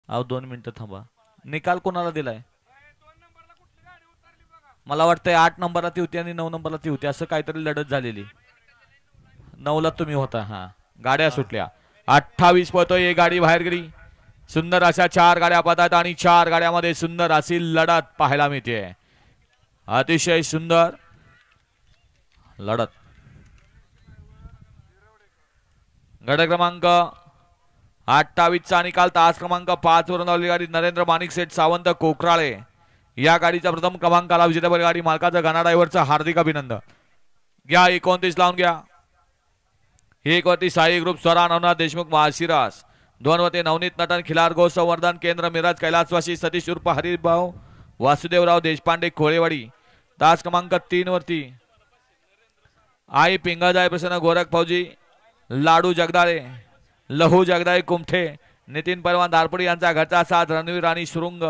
अहो 2 मिनिटं थांबा. निकाल कोणाला दिलाय? मला वाटतंय 8 नंबरला ती होती आणि 9 नंबरला ती होती, असं काहीतरी लढत झालेली. 9ला तुम्ही होता. हा, गाड्या सुटल्या. 28 पळतोय, एक गाडी बाहेर गेली. सुंदर अशा 4 गाड्या पळतात आणि 4 गाड्यामध्ये सुंदर अशी लढत पाहायला मिळते. अतिशय सुंदर लढत. गट क्रमांक 28चा निकाल तास क्रमांक 5 वरून आलेली गाडी नरेंद्र माणिक सेठ सावंत कोकराळे या गाडीचा प्रथम क्रमांकाला विजेता गाडी मालकाचं घाना ड्रायव्हरचं हार्दिक अभिनंदन. घ्या 29 लावून घ्या. 1 वरती साई ग्रुप स्वरा नवनाथ देशमुख माशिरास. 2 वरती नवनीत नटन खिलार गो संवर्धन केंद्र मिराज कैलासवासी सतीश उर्फ हरिभाऊ वासुदेवराव देशपांडे खोळेवाडी. तास क्रमांक 3 वरती आई पिंगाजाय प्रसन्न गोरख फौजी लाडू जगदाळे लहू जगदाळे कुमठे नितीन परवान दारपुडी यांचा घरचा साथ रणवीर आणि सुरुंग